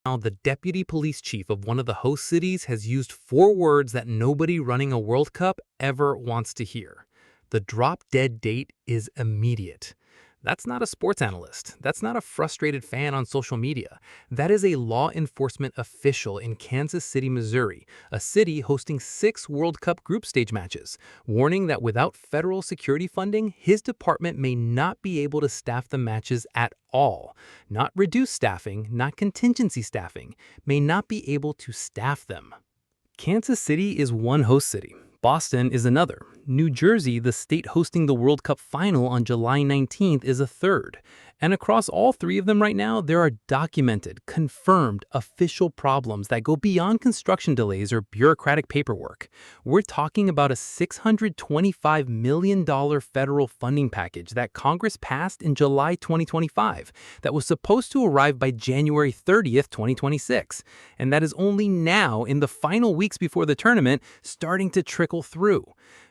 Now, the deputy police chief of one of the host cities has used four words that nobody running a World Cup ever wants to hear. The drop-dead date is immediate. That's not a sports analyst. That's not a frustrated fan on social media. That is a law enforcement official in Kansas City, Missouri, a city hosting 6 World Cup group stage matches, warning that without federal security funding, his department may not be able to staff the matches at all. Not reduce staffing, not contingency staffing, may not be able to staff them. Kansas City is one host city. Boston is another. New Jersey, the state hosting the World Cup final on July 19th, is a third. And across all three of them right now, there are documented, confirmed, official problems that go beyond construction delays or bureaucratic paperwork. We're talking about a $625 million federal funding package that Congress passed in July 2025 that was supposed to arrive by January 30th, 2026. And that is only now, in the final weeks before the tournament, starting to trickle through.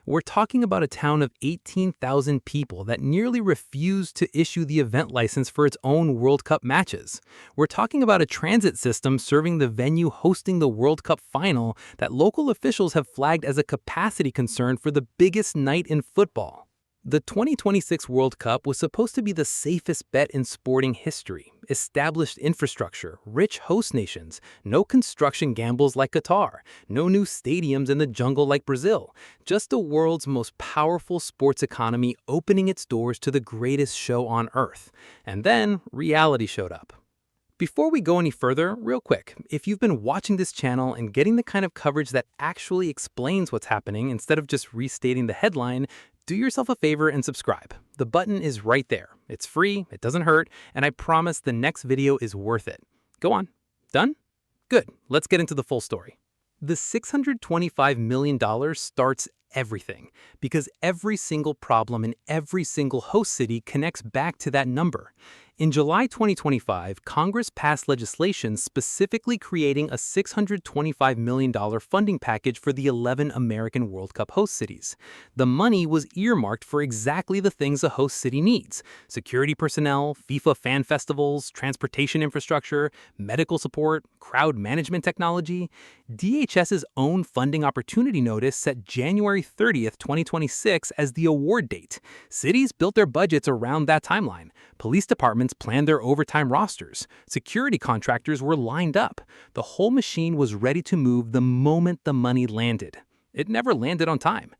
We're talking about a town of 18,000 people that nearly refused to issue the event license for its own World Cup matches. We're talking about a transit system serving the venue hosting the World Cup final that local officials have flagged as a capacity concern for the biggest night in football. The 2026 World Cup was supposed to be the safest bet in sporting history. Established infrastructure, rich host nations, no construction gambles like Qatar, no new stadiums in the jungle like Brazil, just the world's most powerful sports economy opening its doors to the greatest show on earth. And then reality showed up. Before we go any further, real quick, if you've been watching this channel and getting the kind of coverage that actually explains what's happening instead of just restating the headline, do yourself a favor and subscribe. The button is right there. It's free, it doesn't hurt, and I promise the next video is worth it. Go on. Done? Good. Let's get into the full story. The $625 million starts everything, because every single problem in every single host city connects back to that number. In July 2025, Congress passed legislation specifically creating a $625 million funding package for the 11 American World Cup host cities. The money was earmarked for exactly the things a host city needs: security personnel, FIFA fan festivals, transportation infrastructure, medical support, crowd management technology. DHS's own funding opportunity notice set January 30th, 2026 as the award date. Cities built their budgets around that timeline. Police departments planned their overtime rosters. Security contractors were lined up. The whole machine was ready to move the moment the money landed. It never landed on time.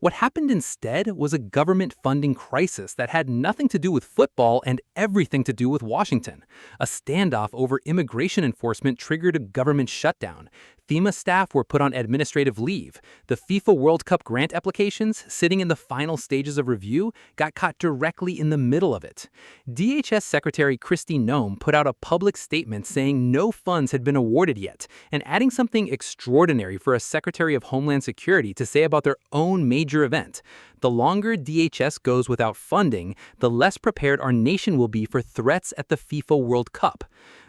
What happened instead was a government funding crisis that had nothing to do with football and everything to do with Washington. A standoff over immigration enforcement triggered a government shutdown. FEMA staff were put on administrative leave. The FIFA World Cup grant applications, sitting in the final stages of review, got caught directly in the middle of it. DHS Secretary Kristi Noem put out a public statement saying no funds had been awarded yet, and adding something extraordinary for a Secretary of Homeland Security to say about their own major event. The longer DHS goes without funding, the less prepared our nation will be for threats at the FIFA World Cup.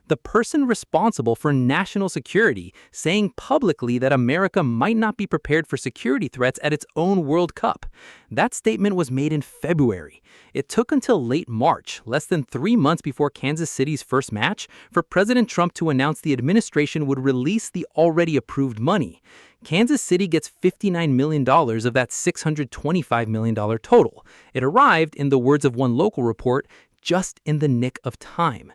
The person responsible for national security saying publicly that America might not be prepared for security threats at its own World Cup. That statement was made in February. It took until late March, less than 3 months before Kansas City's first match, for President Trump to announce the administration would release the already approved money. Kansas City gets $59 million of that $625 million total. It arrived, in the words of one local report, just in the nick of time.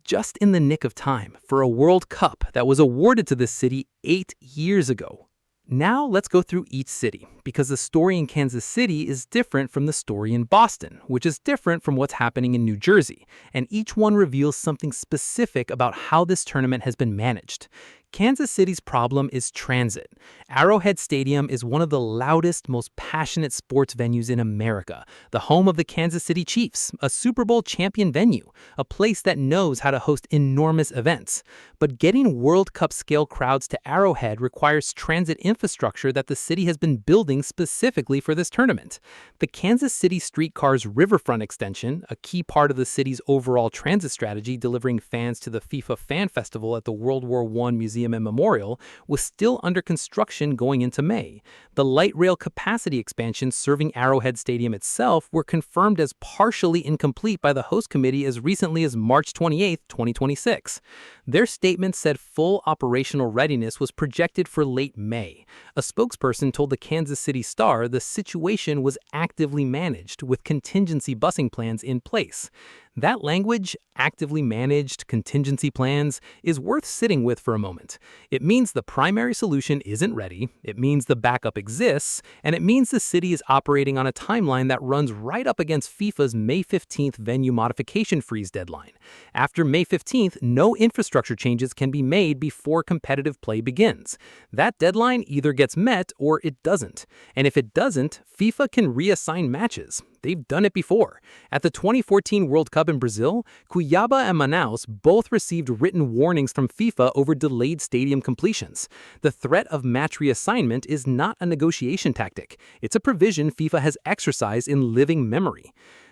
Just in the nick of time for a World Cup that was awarded to this city 8 years ago. Now let's go through each city, because the story in Kansas City is different from the story in Boston, which is different from what's happening in New Jersey, and each one reveals something specific about how this tournament has been managed. Kansas City's problem is transit. Arrowhead Stadium is one of the loudest, most passionate sports venues in America, the home of the Kansas City Chiefs, a Super Bowl champion venue, a place that knows how to host enormous events. But getting World Cup-scale crowds to Arrowhead requires transit infrastructure that the city has been building specifically for this tournament. The Kansas City Streetcar's Riverfront extension, a key part of the city's overall transit strategy delivering fans to the FIFA Fan Festival at the World War I Museum Museum and Memorial, was still under construction going into May. The light rail capacity expansions serving Arrowhead Stadium itself were confirmed as partially incomplete by the host committee as recently as March 28, 2026. Their statement said full operational readiness was projected for late May. A spokesperson told the Kansas City Star the situation was actively managed with contingency busing plans in place. That language, actively managed contingency plans, is worth sitting with for a moment. It means the primary solution isn't ready, it means the backup exists, and it means the city is operating on a timeline that runs right up against FIFA's May 15th venue modification freeze deadline. After May 15th, no infrastructure changes can be made before competitive play begins. That deadline either gets met or it doesn't. And if it doesn't, FIFA can reassign matches. They've done it before. At the 2014 World Cup in Brazil, Cuiabá and Manaus both received written warnings from FIFA over delayed stadium completions. The threat of match reassignment is not a negotiation tactic. It's a provision FIFA has exercised in living memory.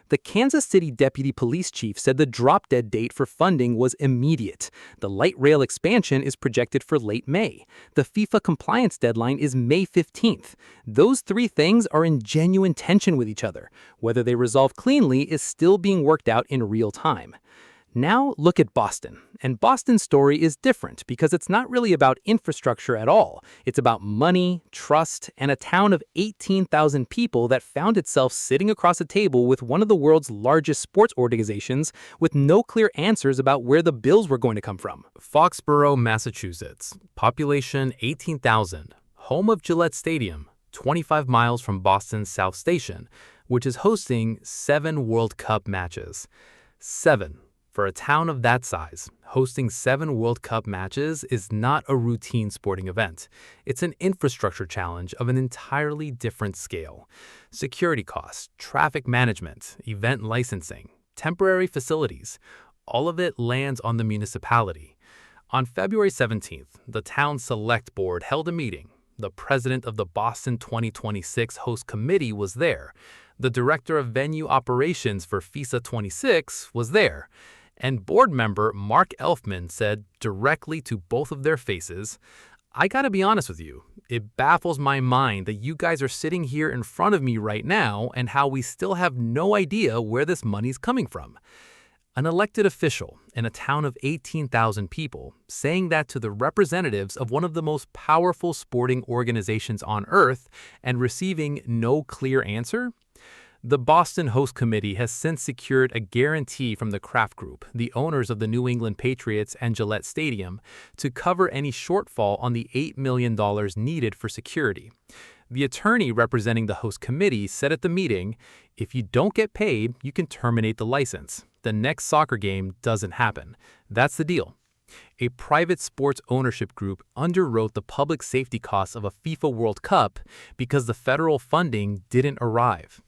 The Kansas City deputy police chief said the drop-dead date for funding was immediate. The light rail expansion is projected for late May. The FIFA compliance deadline is May 15th. Those three things are in genuine tension with each other. Whether they resolve cleanly is still being worked out in real time. Now look at Boston. And Boston's story is different because it's not really about infrastructure at all. It's about money, trust, and a town of 18,000 people that found itself sitting across a table with one of the world's largest sports organizations with no clear answers about where the bills were going to come from. Foxborough, Massachusetts. Population 18,000. Home of Gillette Stadium, 25 miles from Boston's South Station, which is hosting 7 World Cup matches. 7. For a town of that size, hosting 7 World Cup matches is not a routine sporting event. It's an infrastructure challenge of an entirely different scale. Security costs, traffic management, event licensing, temporary facilities, all of it lands on the municipality. On February 17th, the town select board held a meeting. The president of the Boston 2026 host committee was there. The director of venue operations for FIFA 26 was there. And board member Mark Elfman said directly to both of their faces, "I gotta be honest with you, it baffles my mind that you guys are sitting here in front of me right now and how we still have no idea where this money's coming from." An elected official in a town of 18,000 people saying that to the representatives of one of the most powerful sporting organizations on earth and receiving no clear answer? The Boston Host Committee has since secured a guarantee from the Kraft Group, the owners of the New England Patriots and Gillette Stadium, to cover any shortfall on the $8 million needed for security. The attorney representing the host committee said at the meeting, "If you don't get paid, you can terminate the license. The next soccer game doesn't happen. That's the deal." A private sports ownership group underwrote the public safety costs of a FIFA World Cup because the federal funding didn't arrive.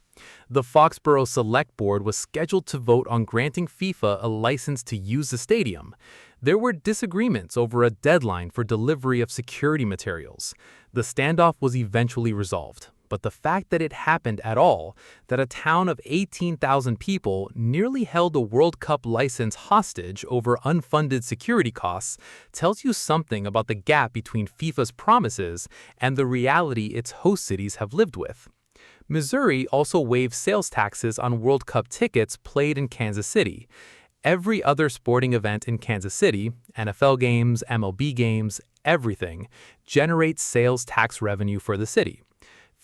The Foxborough Select Board was scheduled to vote on granting FIFA a license to use the stadium. There were disagreements over a deadline for delivery of security materials. The standoff was eventually resolved, but the fact that it happened at all, that a town of 18,000 people nearly held a World Cup license hostage over unfunded security costs, tells you something about the gap between FIFA's promises and the reality its host cities have lived with. Missouri also waived sales taxes on World Cup tickets played in Kansas City. Every other sporting event in Kansas City, NFL games, MLB games, everything, generates sales tax revenue for the city.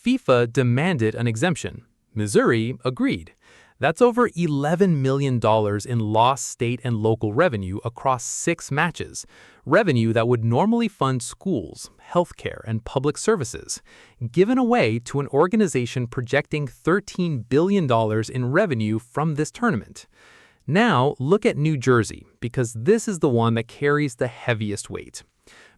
FIFA demanded an exemption. Missouri agreed. That's over $11 million in lost state and local revenue across 6 matches, revenue that would normally fund schools, healthcare, and public services, given away to an organization projecting $13 billion in revenue from this tournament. Now look at New Jersey, because this is the one that carries the heaviest weight.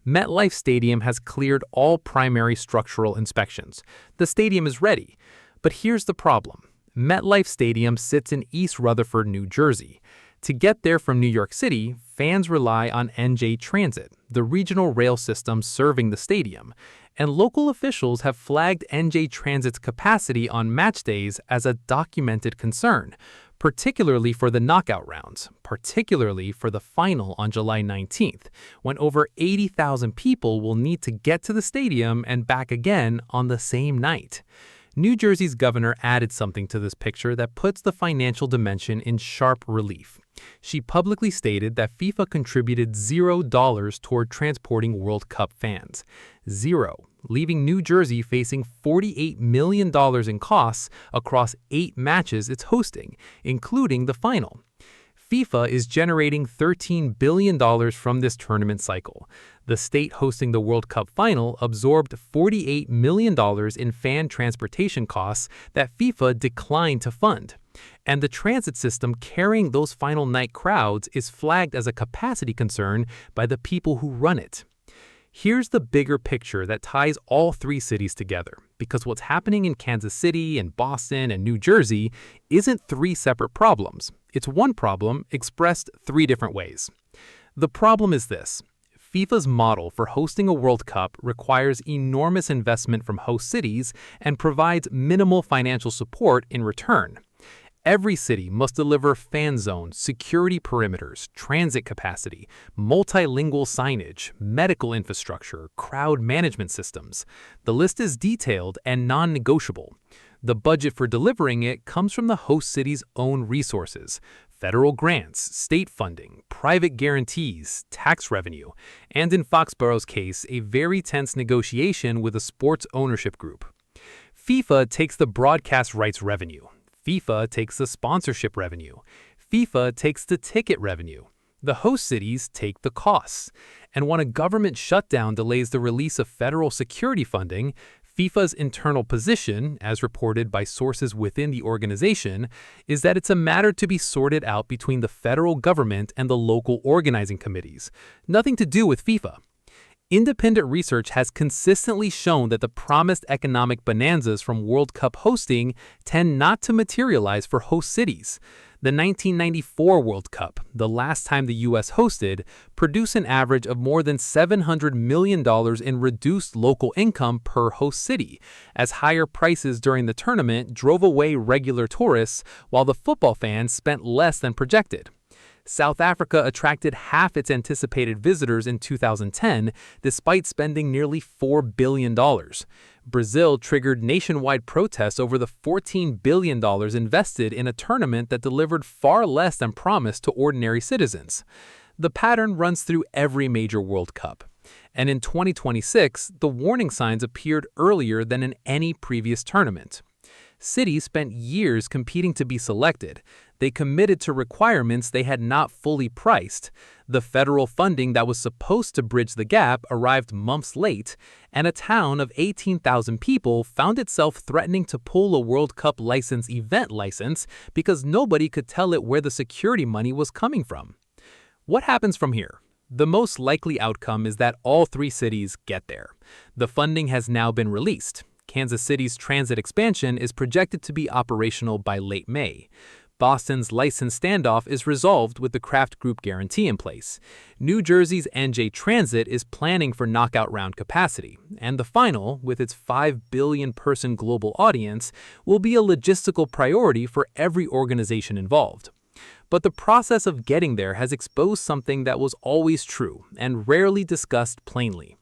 MetLife Stadium has cleared all primary structural inspections. The stadium is ready. But here's the problem. MetLife Stadium sits in East Rutherford, New Jersey. To get there from New York City, fans rely on NJ Transit, the regional rail system serving the stadium, and local officials have flagged NJ Transit's capacity on match days as a documented concern, particularly for the knockout rounds, particularly for the final on July 19th, when over 80,000 people will need to get to the stadium and back again on the same night. New Jersey's governor added something to this picture that puts the financial dimension in sharp relief. She publicly stated that FIFA contributed $0 toward transporting World Cup fans. Zero, leaving New Jersey facing $48 million in costs across 8 matches it's hosting, including the final. FIFA is generating $13 billion from this tournament cycle. The state hosting the World Cup final absorbed $48 million in fan transportation costs that FIFA declined to fund. And the transit system carrying those final night crowds is flagged as a capacity concern by the people who run it. Here's the bigger picture that ties all 3 cities together, because what's happening in Kansas City and Boston and New Jersey isn't 3 separate problems. It's one problem expressed 3 different ways. The problem is this. FIFA's model for hosting a World Cup requires enormous investment from host cities and provides minimal financial support in return. Every city must deliver fan zones, security perimeters, transit capacity, multilingual signage, medical infrastructure, crowd management systems. The list is detailed and non-negotiable. The budget for delivering it comes from the host city's own resources: federal grants, state funding, private guarantees, tax revenue, and in Foxborough's case, a very tense negotiation with a sports ownership group. FIFA takes the broadcast rights revenue. FIFA takes the sponsorship revenue. FIFA takes the ticket revenue. The host cities take the costs. And when a government shutdown delays the release of federal security funding, FIFA's internal position, as reported by sources within the organization, is that it's a matter to be sorted out between the federal government and the local organizing committees. Nothing to do with FIFA. Independent research has consistently shown that the promised economic bonanzas from World Cup hosting tend not to materialize for host cities. The 1994 World Cup, the last time the U.S. hosted, produced an average of more than $700 million in reduced local income per host city, as higher prices during the tournament drove away regular tourists while the football fans spent less than projected. South Africa attracted half its anticipated visitors in 2010, despite spending nearly $4 billion. Brazil triggered nationwide protests over the $14 billion invested in a tournament that delivered far less than promised to ordinary citizens. The pattern runs through every major World Cup. And in 2026, the warning signs appeared earlier than in any previous tournament. Cities spent years competing to be selected. They committed to requirements they had not fully priced. The federal funding that was supposed to bridge the gap arrived months late, and a town of 18,000 people found itself threatening to pull a World Cup event license because nobody could tell it where the security money was coming from. What happens from here? The most likely outcome is that all 3 cities get there. The funding has now been released. Kansas City's transit expansion is projected to be operational by late May. Boston's license standoff is resolved with the Kraft Group guarantee in place. New Jersey's NJ Transit is planning for knockout round capacity, and the final, with its 5 billion-person global audience, will be a logistical priority for every organization involved. But the process of getting there has exposed something that was always true and rarely discussed plainly.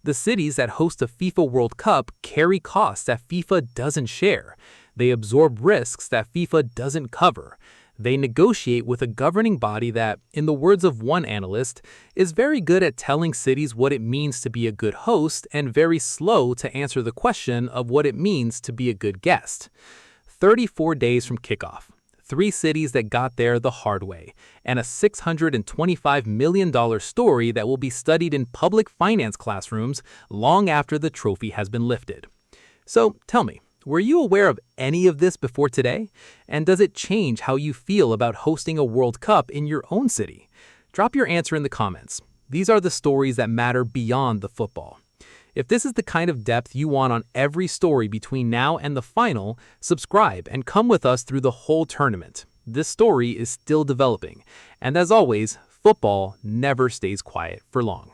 The cities that host a FIFA World Cup carry costs that FIFA doesn't share. They absorb risks that FIFA doesn't cover. They negotiate with a governing body that, in the words of one analyst, is very good at telling cities what it means to be a good host and very slow to answer the question of what it means to be a good guest. 34 days from kickoff. 3 cities that got there the hard way, and a $625 million story that will be studied in public finance classrooms long after the trophy has been lifted. So tell me, were you aware of any of this before today? And does it change how you feel about hosting a World Cup in your own city? Drop your answer in the comments. These are the stories that matter beyond the football. If this is the kind of depth you want on every story between now and the final, subscribe and come with us through the whole tournament. This story is still developing. And as always, football never stays quiet for long.